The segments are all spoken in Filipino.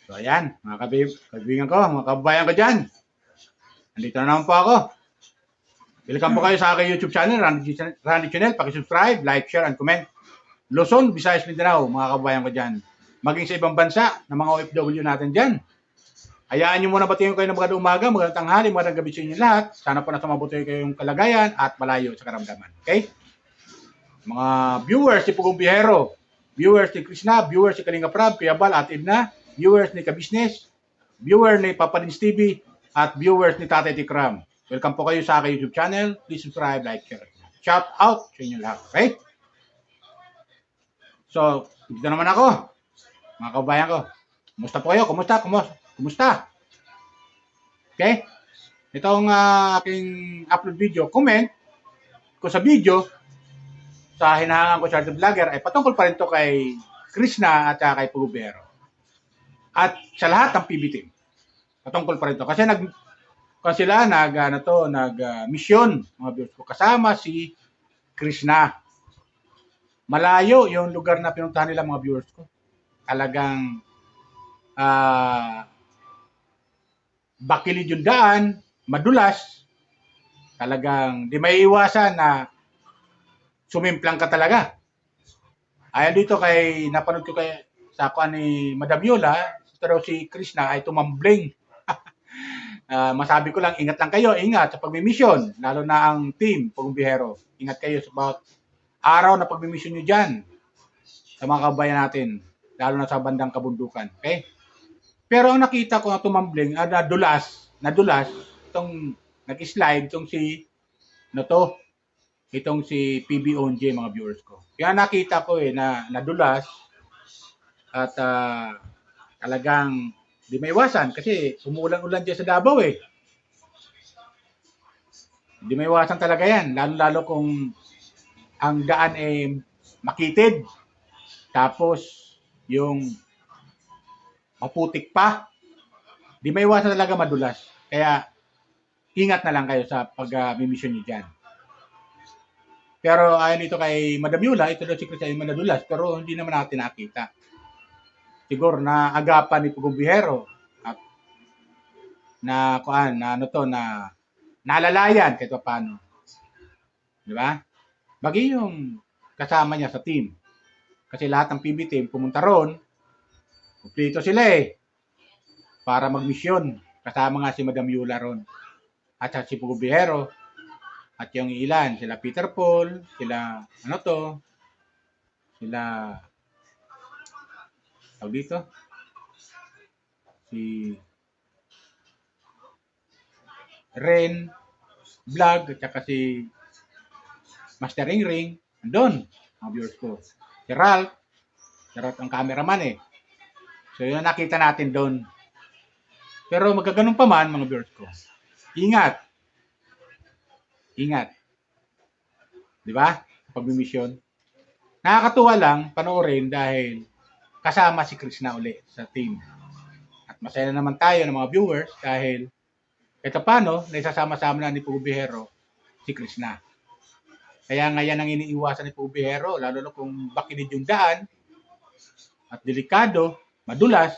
So ayan, mga kaibigan ko, mga kababayan ko dyan. Nandito na naman po ako. Welcome po kayo sa aking YouTube channel, Randy Channel. Pakisubscribe, like, share, and comment. Luzon, Visayas, Mindanao, mga kababayan ko dyan. Maging sa ibang bansa ng mga OFW natin dyan. Hayaan nyo muna batiin kayo ng magandang umaga, magandang tanghali, magandang gabi sa inyo lahat. Sana po nasa mabuti kayong kalagayan at malayo sa karamdaman. Okay? Mga viewers ni Pugong Biyahero, viewers ni Krishna, viewers ni Kalinga Prab, Kuya Bal, at Edna, viewers ni Kabisnes, viewer ni Papa Lins TV, at viewers ni Tatay Tikram. Welcome po kayo sa aking YouTube channel. Please subscribe, like, share. Shout out sa inyo lahat. Okay? So, dito naman ako. Mga kabayan ko. Kumusta po kayo? Kumusta? Okay? Itong aking upload video, comment ko sa video sa hinahangan ko sa vlogger ay patungkol pa rin to kay Krishna at kay Pugubero. At sa lahat ng PB team. Patungkol pa rin to. Kasi sila nag-mission mga viewers ko kasama si Krishna. Malayo yung lugar na pinuntahan nila mga viewers ko. Talagang bakilid yung daan, madulas. Talagang di may iwasan na sumimplang ka talaga. Ayan dito napanood ko sa kuan ni Madam Yola, pero si Krishna ay tumambling. Masabi ko lang, ingat lang kayo, ingat sa pagmimisyon, lalo na ang team, Pugong Biyahero. Ingat kayo sa bawat araw na pagmimisyon nyo dyan sa mga kabayan natin, lalo na sa bandang kabundukan. Okay? Pero ang nakita ko na tumambling, nadulas, itong nag-slide, itong si PBONJ, mga viewers ko. Kaya nakita ko na nadulas at talagang di may iwasan kasi umuulan-ulan dyan sa Davao eh. Di may iwasan talaga yan. Lalo-lalo kung ang daan ay makitid. Tapos yung maputik pa. Di may iwasan talaga madulas. Kaya ingat na lang kayo sa pag-mission nyo dyan. Pero ayon ito kay Madam Yula, ito daw si Chris ay manadulas. Pero hindi naman natin nakita. Siguro na agapan ni Pugong Biyahero at na nalalayan kahit paano. Di ba? Bagi yung kasama niya sa team. Kasi lahat ng PB team pumunta ron. Kumplito sila para magmisyon. Kasama nga si Madam Yula ron. At si Pugong Biyahero. At yung ilan, sila Peter Paul, sila si Ren Vlog, at saka si Master Ring, andun, mga viewers ko. Si Ralph ang cameraman So yun nakita natin doon. Pero magkaganon pa man, mga viewers ko. Ingat. Di ba? Pagmimisyon. Nakakatuwa lang panoorin dahil kasama si Krishna uli sa team. At masaya na naman tayo ng mga viewers dahil ito paano, naisasama-sama na ni Pugong Biyahero si Krishna. Kaya nga yan ang iniiwasan ni Pugong Biyahero, lalo na kung bakilid yung daan at delikado, madulas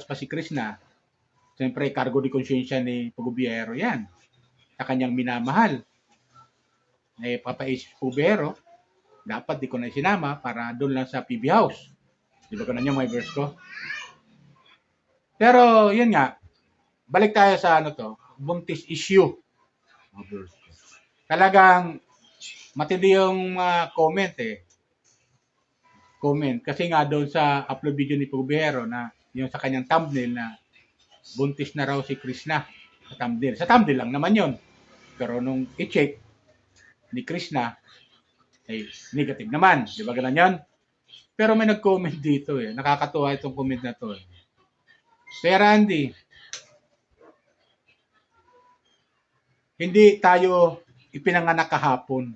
pa si Krishna. Siyempre, cargo de konsyensya ni Pugong Biyahero yan. Sa kanyang minamahal. Papaisip Pugong Biyahero, dapat di ko na isinama para doon lang sa PB House. Di ba ganun yung mga verse ko? Pero, yun nga, balik tayo sa buntis issue. Talagang matindi yung comment Comment. Kasi nga doon sa upload video ni Pugong Biyahero na yung sa kanyang thumbnail na buntis na raw si Krishna sa thumbnail. Sa thumbnail lang naman yun. Pero nung i-check ni Krishna, ay negative naman. Di ba ganun yun? Pero may nag-comment dito Nakakatuwa itong comment na to Kaya Randy, hindi tayo ipinanganak kahapon.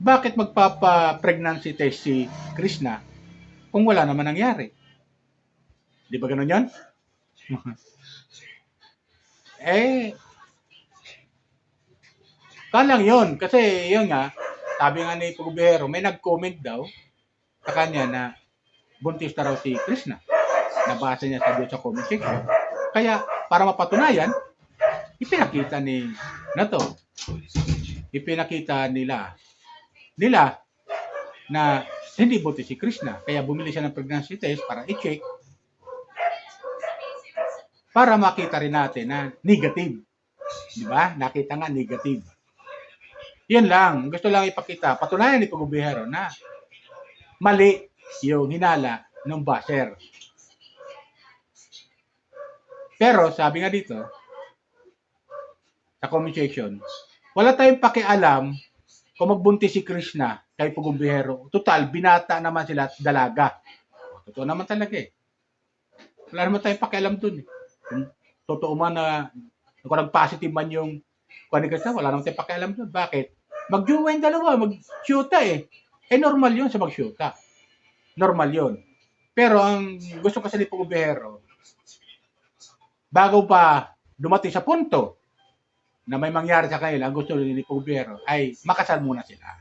Bakit magpapa-pregnancy test si Krishna kung wala naman nangyari? Di ba ganun yun? Kalang yun. Kasi yun nga, sabi nga ni Pugong Biyahero, may nag-comment daw sa kanya na buntis na raw si Krishna. Nabasa niya sa doon sa comment section. Kaya, para mapatunayan, ipinakita nila na hindi buntis si Krishna. Kaya bumili siya ng pregnancy test para i-check para makita rin natin na negative. Di ba? Nakita nga negative. Yan lang. Gusto lang ipakita. Patunayan ni Pagubihero na mali yung hinala ng basher. Pero sabi nga dito, sa comment section, wala tayong pakialam kung magbuntis si Krishna kay Pagubihero. Total, binata naman sila at dalaga. Totoo naman talaga eh. Wala naman tayong pakialam dun eh. Kung totoo man na kung nag-positive man yung kuha ni Krishna, wala naman tayong pakialam dun. Bakit? Mag-jowa yung dalawa, mag-shoota eh. Eh normal yun sa mag-shoota. Normal yun. Pero ang gusto kasi ni Pagubihero, bago pa dumating sa punto na may mangyari sa kanila, ang gusto ni Pagubihero ay makasal muna sila.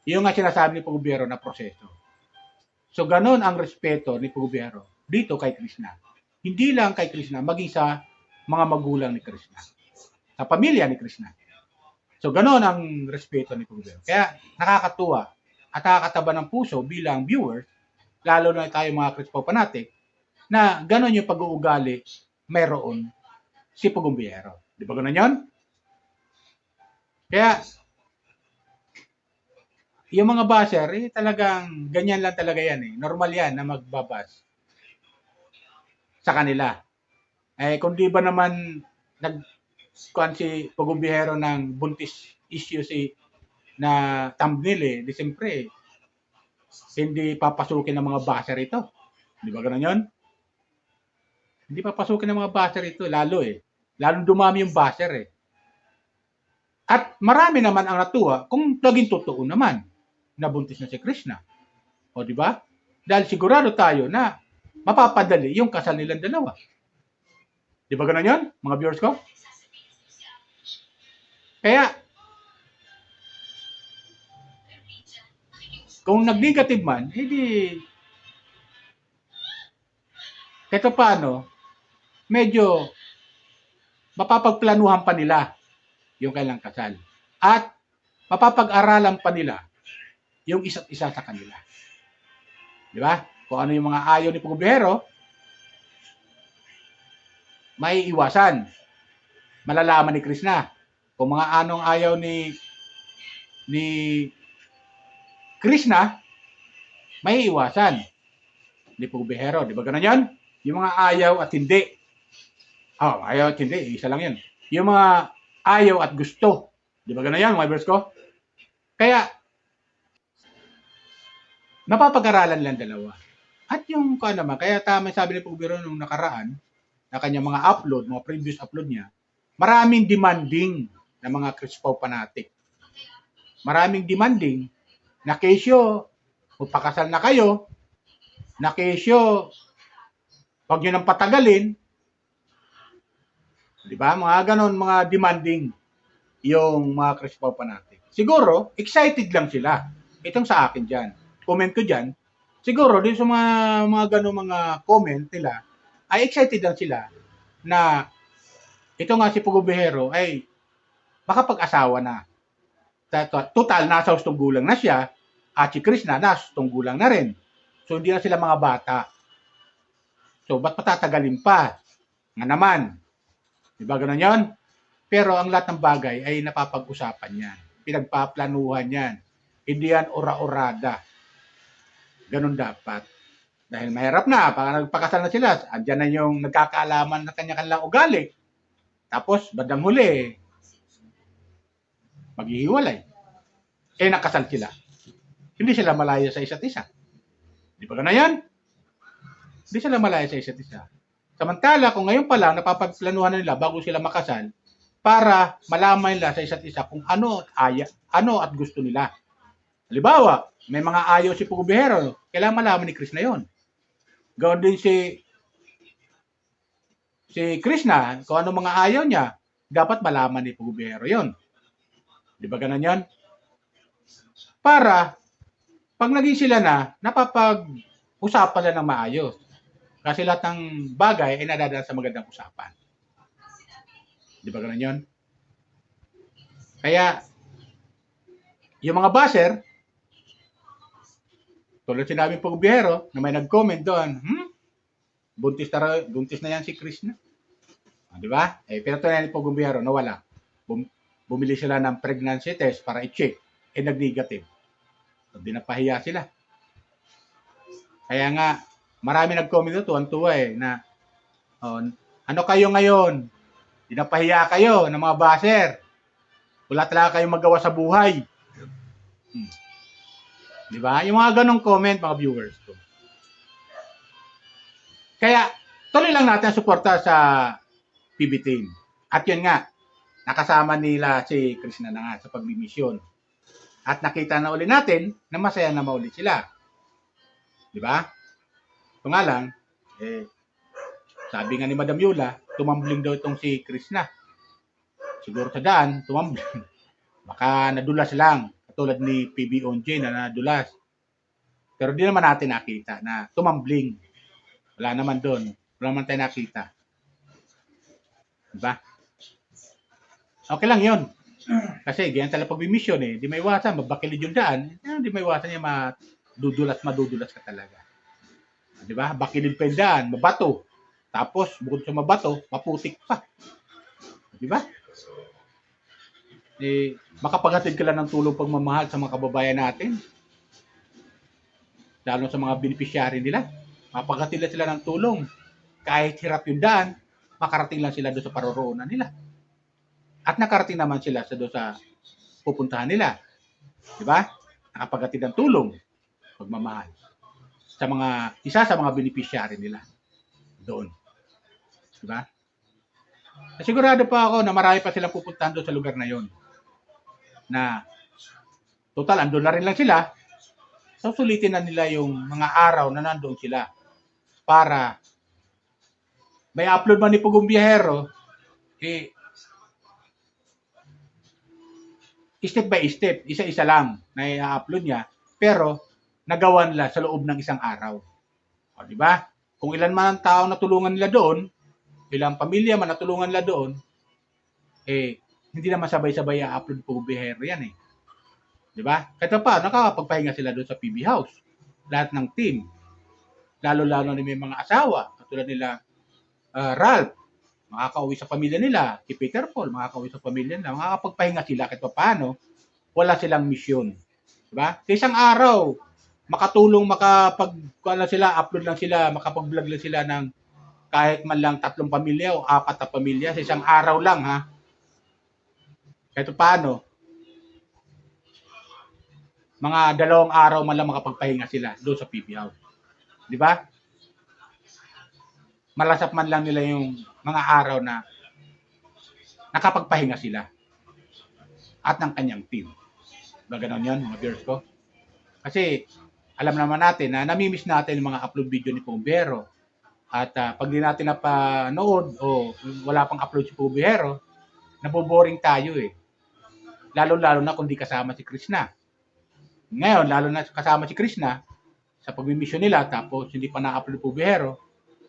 Yung nga sinasabi ni Pagubihero na proseso. So, ganun ang respeto ni Pagubihero dito kay Krishna. Hindi lang kay Krishna, maging sa mga magulang ni Krishna. Sa pamilya ni Krishna. So, ganun ang respeto ni Pagubihero. Kaya, nakakatuwa at nakakataba ng puso bilang viewers, lalo na tayo mga Krispo fanatic, na ganun yung pag-uugali mayroon si Pagubihero. Di ba ganun yun? Kaya, yung mga basher, eh, talagang ganyan lang talaga yan eh. Normal yan na magbabas sa kanila. Eh, kung di ba naman nagkuhan si Pagubihero ng buntis issue na thumbnail eh, di siyempre, hindi papasukin ng mga basher ito. Di ba ganun yun? Hindi papasukin ng mga basher ito, lalo eh. Lalo dumami yung basher eh. At marami naman ang natuwa kung naging totoo naman na buntis na si Krishna. O di ba? Dahil sigurado tayo na mapapadali yung kasal nilang dalawa. Di ba ganun yun, mga viewers ko? Kaya, kung nag-negative man, hindi kahit paano, medyo mapapagplanuhan pa nila yung kailang kasal. At mapapag-aralan pa nila yung isa't isa sa kanila. Di ba? Kung ano yung mga ayaw ni Pagubihero, may iwasan. Malalaman ni Krishna. Kung mga anong ayaw ni Krishna, may iwasan ni Pagubihero. Di ba ganun yan? Yung mga ayaw at hindi. Ayaw at hindi. Isa lang yan. Yung mga ayaw at gusto. Di ba ganun yan, mga viewers ko? Kaya, napapag-aralan lang dalawa. At yung naman, kaya tama sabi ni Pagubihero nung nakaraan, na kanyang mga upload, mga previous upload niya, maraming demanding na mga Krispo fanatic. Maraming demanding na kesyo, magpakasal na kayo, na kesyo, huwag nyo nang patagalin. Di ba? Mga ganon, mga demanding yung mga Krispo fanatic. Siguro, excited lang sila. Itong sa akin dyan. Comment ko dyan. Siguro, din sa mga ganon mga comment nila, ay excited lang sila na ito nga si Pagubihero ay makapag-asawa na. Total, nasa hustong gulang na siya at si Krishna nasa hustong gulang na rin. So, hindi na sila mga bata. So, ba't patatagalin pa? Nga naman. Diba ganun yun? Pero ang lahat ng bagay ay napapag-usapan yan. Pinagpaplanuhan yan. Hindi yan ora-orada. Ganun dapat. Dahil mahirap na, pag nagpakasal na sila, andyan na yung nagkakaalaman na kanya-kanilang ugali. Tapos, bandang huli, maghihiwalay. Nakasal sila. Hindi sila malaya sa isa't isa. Di ba ganun yan? Hindi sila malaya sa isa't isa. Samantala, kung ngayon pa lang, napapagplanuhan na nila bago sila makasal, para malaman nila sa isa't isa kung ano at gusto nila. Halimbawa, may mga ayaw si Pagubihero, kailangan malaman ni Krishna yon. Gawin din si Krishna, kung ano mga ayaw niya, dapat malaman ni Pagubihero yon. Di ba ganun yon? Para, pag naging sila na, usapan lang ng maayos. Kasi lahat ng bagay ay nadadaan sa magandang usapan. Di ba ganun yun? Kaya, yung mga baser, tulad sinabi po biyero, na may nag-comment doon, buntis na yan si Krishna. Di ba? Pinatunayan ni Pogong Biyero na wala. Bumili sila ng pregnancy test para i-check. Nag-negative. So, dinapahiya sila. Kaya nga, marami nag-comment doon, tuwan-tuwa na ano kayo ngayon? Dinapahiya kayo ng mga baser. Wala talaga kayong magawa sa buhay. Di ba? Yung mga ganong comment, mga viewers ko. Kaya, tuloy lang natin ang suporta sa PB team. At yun nga, nakasama nila si Krishna na nga sa pagbimisyon. At nakita na uli natin na masaya na maulit sila. Di ba? Ito nga lang, sabi nga ni Madam Yula, tumambling daw itong si Krishna. Siguro sa daan, tumambling. Baka nadulas lang, katulad ni PB Onjay na nadulas. Pero di naman natin nakita na tumambling. Wala naman doon. Wala naman tayo nakita. Diba? Okay lang yun. Kasi ganyan talaga pag-mission di may iwasan, mabakilid yung daan, di may iwasan yung madudulas ka talaga. Diba? Bakilid pa yung daan, mabato. Tapos, bukod sa mabato, maputik pa. Diba? Makapaghatid ka lang ng tulong pagmamahal sa mga kababayan natin. Lalo sa mga beneficiary nila. Makapaghatid lang sila ng tulong. Kahit hirap yung daan, makarating lang sila doon sa paroroonan nila. At nakarating naman sila doon sa pupuntahan nila. Diba? Nakapaghatid ng tulong, pagmamahal. Isa sa mga beneficiary nila. Doon. Diba? Sigurado pa ako na marami pa silang pupuntahan doon sa lugar na yon. Na, total, andun na rin lang sila. So, sulitin na nila yung mga araw na nandoon sila. Para may upload man ni Pugong Biyahero, step by step, isa-isa lang na i-upload niya, pero nagawan nila sa loob ng isang araw. O, di ba? Kung ilan man ang tao natulungan nila doon, ilang pamilya man natulungan nila doon, hindi naman sabay-sabay i-upload Pugong Biyahero yan Di ba? Kahit pa, nakakapagpahinga sila doon sa PB House. Lahat ng team. Lalo-lalo na may mga asawa, katulad nila Ralph, makakauwi sa pamilya nila, si Peter Paul, makakauwi sa pamilya nila, makakapagpahinga sila kahit paano, wala silang misyon. Diba? Sa isang araw, makatulong, upload lang sila, makapag-vlog lang sila ng kahit man lang 3 pamilya o 4 na pamilya, sa isang araw lang, kahit paano, mga 2 araw man lang makapagpahinga sila doon sa PB House. Di ba? Malasap man lang nila yung mga araw na nakapagpahinga sila at ng kanyang team. Ba ganon yun, mga viewers ko? Kasi alam naman natin na namimiss natin yung mga upload video ni Pumbero. At pag di natin napanood o wala pang upload si Pumbero, naboboring tayo Lalo-lalo na kung di kasama si Krishna. Ngayon, lalo na kasama si Krishna sa pagmimisyon nila tapos hindi pa na-upload si Pumbero,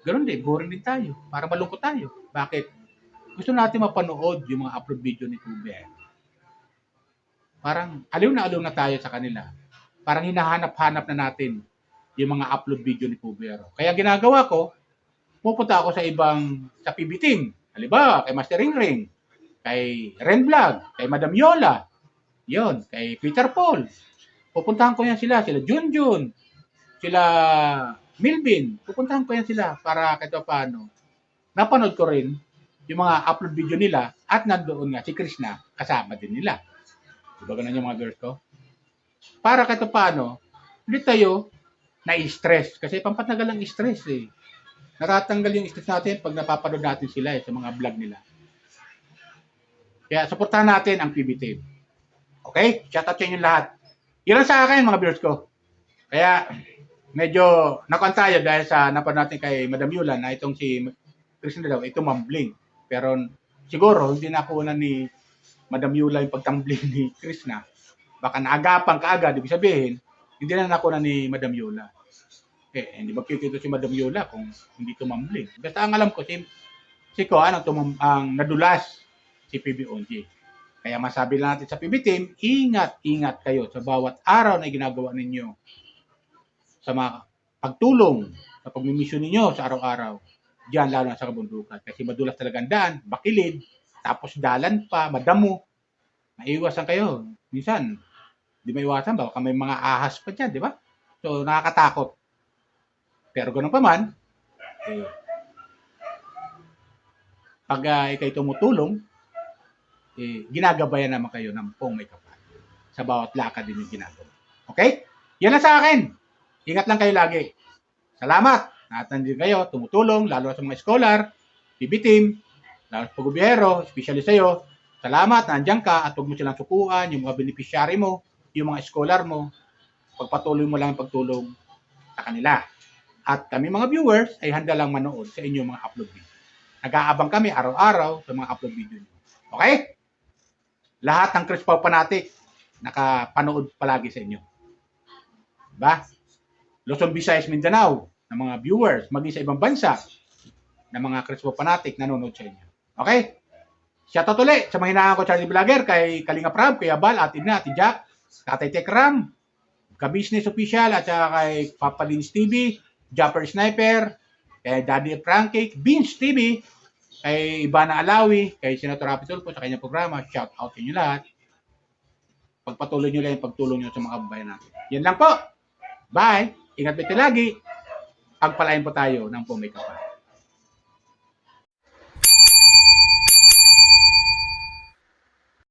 ganoon din, boring din tayo. Para malungkot tayo. Bakit? Gusto natin mapanood yung mga upload video ni Pumbero. Parang aliw na tayo sa kanila. Parang hinahanap-hanap na natin yung mga upload video ni Pumbero. Kaya ginagawa ko, pupunta ako sa PB team. Halimbawa, kay Master Ring, kay Ren Vlog, kay Madam Yola, yon, kay Peter Paul. Pupuntahan ko yan sila Junjun, sila Milvin, pupuntahan ko yan sila para kahit paano. Napanood ko rin yung mga upload video nila at nandoon nga si Krishna kasama din nila. Diba ganun yung mga girls ko? Para kahit paano, hindi tayo na-stress. Kasi pampatanggal ang stress Natatanggal yung stress natin pag napapanood natin sila sa mga vlog nila. Kaya supportahan natin ang PB team. Okay? Shout out sa inyo lahat. Yun lang sa akin mga viewers ko. Kaya medyo nakuan tayo dahil sa napanood natin kay Madam Yula na itong si Krishna daw, ito mambling. Pero siguro hindi nakuha ni Madam Yula yung pagtambling ni Krishna. Baka naagapan kaagad, ibig sabihin, hindi na nakuha ni Madam Yula. Hindi magkikita si Madam Yola kung hindi tumambling. Basta ang alam ko, si Kuan ang nadulas si PBONG. Kaya masabi lang natin sa PB Team, ingat kayo sa bawat araw na ginagawa ninyo sa mga pagtulong, sa pagmimisyon ninyo sa araw-araw. Diyan, lalo na sa kabundukan. Kasi madulas talaga ang daan, bakilid, tapos dalan pa, madamo. Maiwasan kayo. Minsan, di maiwasan, baka may mga ahas pa dyan, di ba? So, nakakatakot. Pero ganun pa man, pag ikay tumutulong, ginagabayan naman kayo ng pong may kapal sa bawat lakad din yung ginagawa. Okay? Yan lang sa akin. Ingat lang kayo lagi. Salamat. Nandito kayo, tumutulong, lalo sa mga scholar, PB Team, lalo sa pag-gobyero, especially sa iyo. Salamat, nandiyan ka at huwag mo silang sukuan, yung mga beneficiary mo, yung mga scholar mo, pagpatuloy mo lang ang pagtulong sa kanila. At kami mga viewers ay handa lang manood sa inyong mga upload video. Nag-aabang kami araw-araw sa mga upload video niyo. Okay? Lahat ng Chris Pau Fanatic nakapanood palagi sa inyo. Diba? Luzon, Visayas, Mindanao ng mga viewers, maging sa ibang bansa ng mga Chris Pau Fanatic nanonood sa inyo. Okay? Shoutout ulit sa mga hinahangan ko Charlie Vlogger, kay Kalinga Prab, kay Abal, Ate Ina, Ate Jack, Tatay Tekram, ka-Business Official, at saka kay Papa Lins TV, Jumper Sniper, kay Daddy Frankie, Beans TV, kay Ivana Alawi, kay Senator Rapi Tulfo sa kanyang programa. Shout out sa inyo lahat. Pagpatuloy nyo lang yung pagtulong nyo sa mga kababayan natin. Yan lang po. Bye. Ingat po lagi. Pagpalain po tayo ng pumikapa.